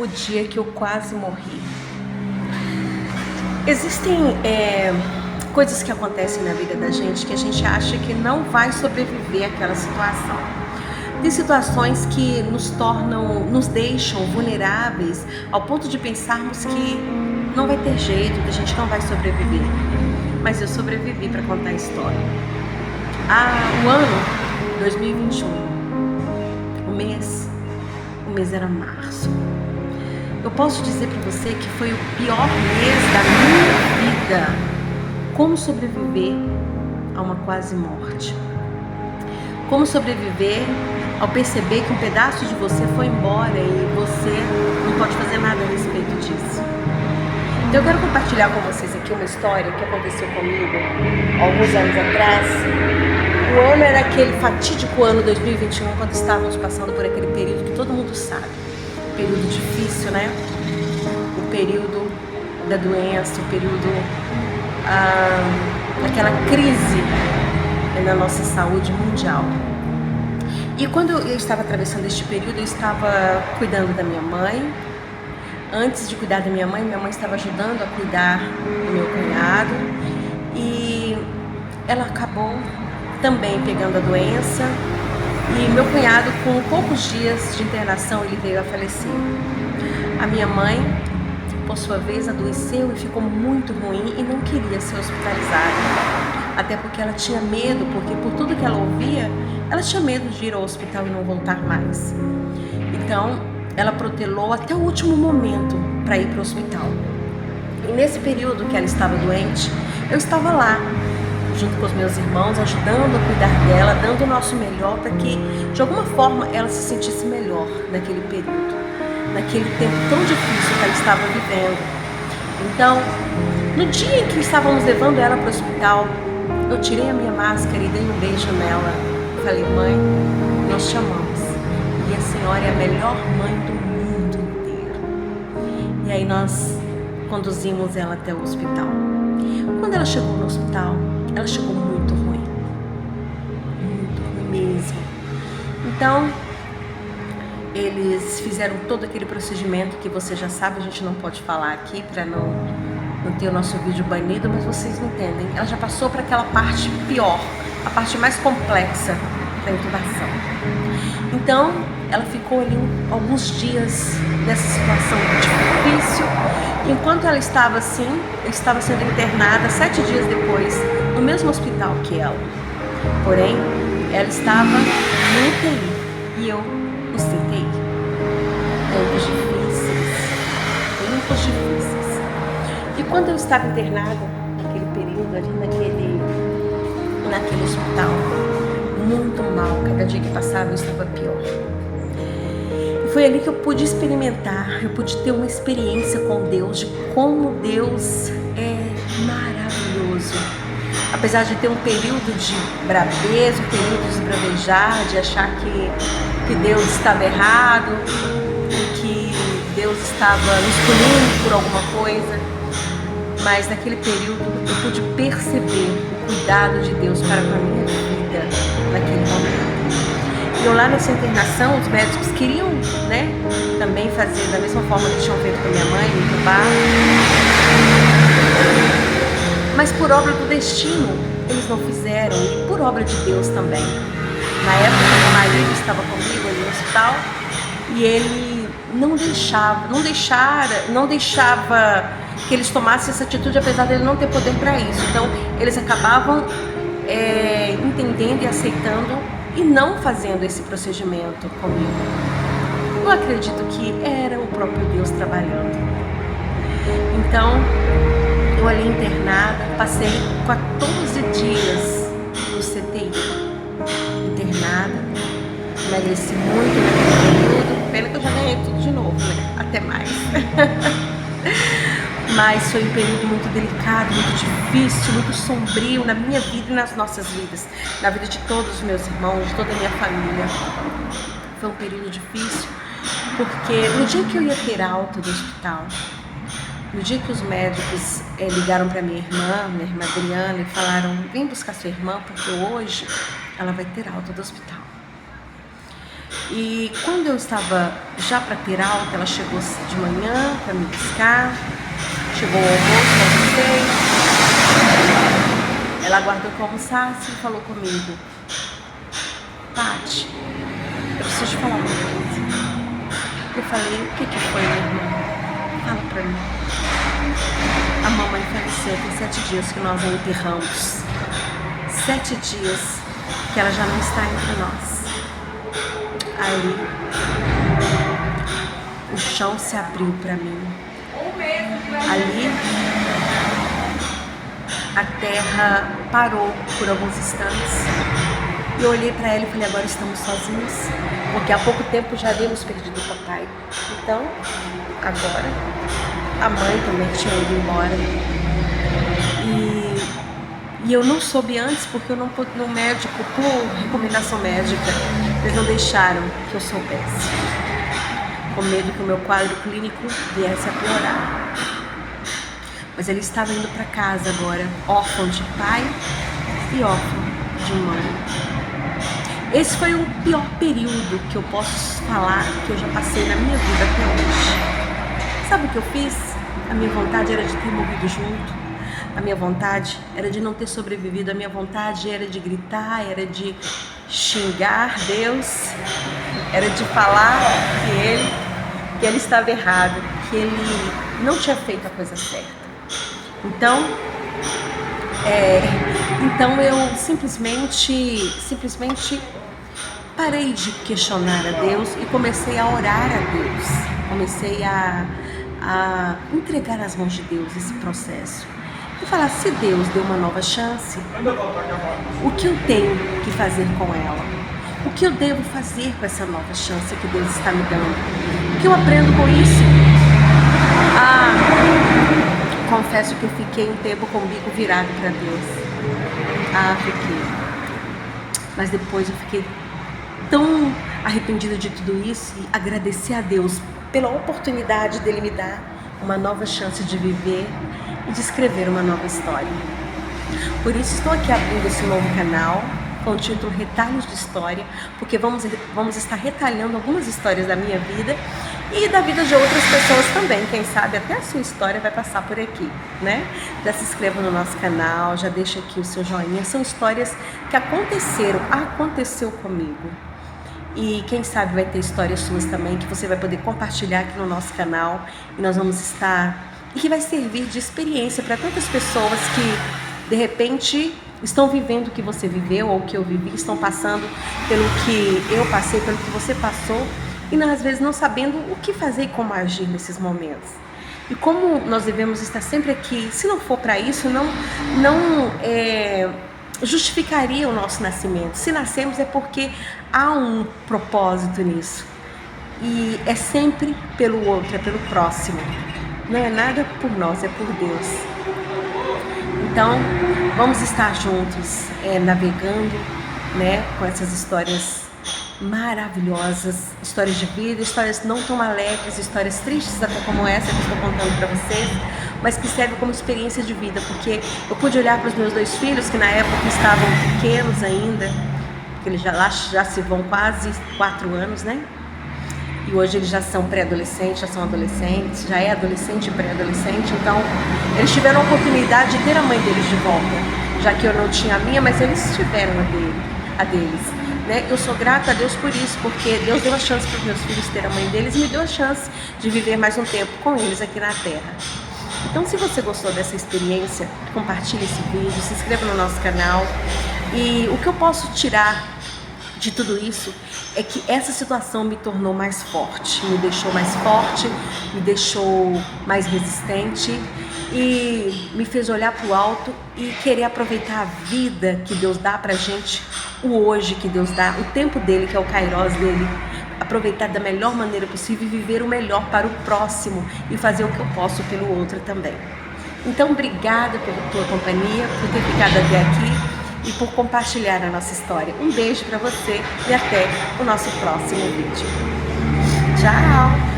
o dia que eu quase morri. Existem coisas que acontecem na vida da gente que a gente acha que não vai sobreviver àquela situação. Tem situações que nos deixam vulneráveis ao ponto de pensarmos que não vai ter jeito, que a gente não vai sobreviver. Mas eu sobrevivi para contar a história. O ano 2021, o mês era março. Eu posso dizer para você que foi o pior mês da minha vida. Como sobreviver a uma quase morte? Como sobreviver ao perceber que um pedaço de você foi embora e você não pode fazer nada a respeito disso? Então eu quero compartilhar com vocês aqui uma história que aconteceu comigo alguns anos atrás. O ano era aquele fatídico ano 2021, quando estávamos passando por aquele período que todo mundo sabe. Período difícil, né? O período da doença, o período daquela crise na nossa saúde mundial. E quando eu estava atravessando este período, eu estava cuidando da minha mãe. Antes de cuidar da minha mãe estava ajudando a cuidar do meu cunhado. E ela acabou também pegando a doença. E meu cunhado, com poucos dias de internação, ele veio a falecer. A minha mãe, por sua vez, adoeceu e ficou muito ruim e não queria ser hospitalizada. Até porque ela tinha medo, porque por tudo que ela ouvia, ela tinha medo de ir ao hospital e não voltar mais. Então, ela protelou até o último momento para ir para o hospital. E nesse período que ela estava doente, eu estava lá, junto com os meus irmãos, ajudando a cuidar dela, dando o nosso melhor para que, de alguma forma, ela se sentisse melhor naquele período, naquele tempo tão difícil que ela estava vivendo. Então, no dia em que estávamos levando ela para o hospital, eu tirei a minha máscara e dei um beijo nela. Falei: mãe, nós te amamos. E a senhora é a melhor mãe do mundo inteiro. E aí nós conduzimos ela até o hospital. Quando ela chegou no hospital, ela chegou muito ruim. Muito ruim mesmo. Então, eles fizeram todo aquele procedimento que você já sabe, a gente não pode falar aqui para não ter o nosso vídeo banido, mas vocês entendem. Ela já passou para aquela parte pior, a parte mais complexa da intubação. Então, ela ficou ali alguns dias nessa situação difícil. Enquanto ela estava assim, ela estava sendo internada 7 dias depois, no mesmo hospital que ela. Porém, ela estava no UTI e eu no CTI. Tempos difíceis. E quando eu estava internada, naquele período ali, naquele hospital, muito mal, cada dia que passava eu estava pior. E foi ali que eu pude experimentar, eu pude ter uma experiência com Deus, de como Deus é maravilhoso. Apesar de ter um período de brabeza, um período de esbravejar, de achar que Deus estava errado, que Deus estava nos punindo por alguma coisa. Mas naquele período eu pude perceber o cuidado de Deus para com a minha vida naquele momento. E eu lá nessa internação, os médicos queriam, também fazer da mesma forma que tinham feito com a minha mãe, me entubar. Mas por obra do destino, eles não fizeram, e por obra de Deus também. Na época, meu marido estava comigo ali no hospital e ele não deixava que eles tomassem essa atitude, apesar dele não ter poder para isso. Então, eles acabavam entendendo e aceitando e não fazendo esse procedimento comigo. Eu acredito que era o próprio Deus trabalhando. Então, eu ali internada, passei 14 dias no CTI, internada, emagreci muito naquele período. Pena que eu já ganhei tudo de novo, até mais. Mas foi um período muito delicado, muito difícil, muito sombrio na minha vida e nas nossas vidas, na vida de todos os meus irmãos, de toda a minha família. Foi um período difícil, porque no dia que eu ia ter alta do hospital, no dia que os médicos ligaram para minha irmã Adriana, e falaram: vem buscar sua irmã, porque hoje ela vai ter alta do hospital. E quando eu estava já para ter alta, ela chegou de manhã para me buscar, chegou o almoço, eu almocei, ela aguardou que eu almoçasse e falou comigo: Paty, eu preciso te falar uma coisa. Eu falei: o que foi, minha irmã? Fala pra mim. A mamãe faleceu, tem 7 dias que nós a enterramos. 7 dias que ela já não está entre nós. Ali, o chão se abriu pra mim. Ali, a terra parou por alguns instantes. E eu olhei pra ela e falei: agora estamos sozinhos, porque há pouco tempo já havíamos perdido o papai. Então, agora, a mãe também tinha ido embora. E eu não soube antes, porque eu não pude no médico, por recomendação médica, eles não deixaram que eu soubesse, com medo que o meu quadro clínico viesse a piorar. Mas ele estava indo para casa agora, órfão de pai e órfão de mãe. Esse foi o pior período que eu posso falar que eu já passei na minha vida até hoje. Sabe o que eu fiz? A minha vontade era de ter morrido junto. A minha vontade era de não ter sobrevivido. A minha vontade era de gritar, era de xingar Deus, era de falar que ele estava errado, que ele não tinha feito a coisa certa. Então eu simplesmente parei de questionar a Deus e comecei a orar a Deus. Comecei a entregar nas mãos de Deus esse processo. E falar: se Deus deu uma nova chance, o que eu tenho que fazer com ela? O que eu devo fazer com essa nova chance que Deus está me dando? O que eu aprendo com isso? Confesso que eu fiquei um tempo com o bico virado para Deus. Fiquei. Mas depois eu fiquei tão arrependida de tudo isso e agradeci a Deus pela oportunidade dele me dar uma nova chance de viver e de escrever uma nova história. Por isso estou aqui abrindo esse novo canal com o título Retalhos de História, porque vamos estar retalhando algumas histórias da minha vida e da vida de outras pessoas também. Quem sabe até a sua história vai passar por aqui, né? Já se inscreva no nosso canal, já deixa aqui o seu joinha. São histórias que aconteceu comigo. E quem sabe vai ter histórias suas também que você vai poder compartilhar aqui no nosso canal. E nós vamos estar... E que vai servir de experiência para tantas pessoas que, de repente, estão vivendo o que você viveu ou o que eu vivi, estão passando pelo que eu passei, pelo que você passou, e às vezes não sabendo o que fazer e como agir nesses momentos. E como nós devemos estar sempre aqui, se não for para isso, não justificaria o nosso nascimento. Se nascemos é porque há um propósito nisso. E é sempre pelo outro, é pelo próximo. Não é nada por nós, é por Deus. Então, vamos estar juntos, navegando, né, com essas histórias maravilhosas, histórias de vida, histórias não tão alegres, histórias tristes até como essa que estou contando para vocês, mas que serve como experiência de vida, porque eu pude olhar para os meus 2 filhos, que na época estavam pequenos ainda, que eles já se vão quase 4 anos, né? E hoje eles já são pré-adolescentes, já são adolescentes, já é adolescente e pré-adolescente. Então, eles tiveram a oportunidade de ter a mãe deles de volta, já que eu não tinha a minha, mas eles tiveram a deles. Né? Eu sou grata a Deus por isso, porque Deus deu a chance para os meus filhos ter a mãe deles e me deu a chance de viver mais um tempo com eles aqui na Terra. Então, se você gostou dessa experiência, compartilhe esse vídeo, se inscreva no nosso canal. E o que eu posso tirar de tudo isso é que essa situação me tornou mais forte, me deixou mais forte, me deixou mais resistente e me fez olhar para o alto e querer aproveitar a vida que Deus dá pra gente, o hoje que Deus dá, o tempo dele, que é o Kairos dele, aproveitar da melhor maneira possível e viver o melhor para o próximo e fazer o que eu posso pelo outro também. Então, obrigada pela tua companhia, por ter ficado até aqui e por compartilhar a nossa história. Um beijo para você e até o nosso próximo vídeo. Tchau!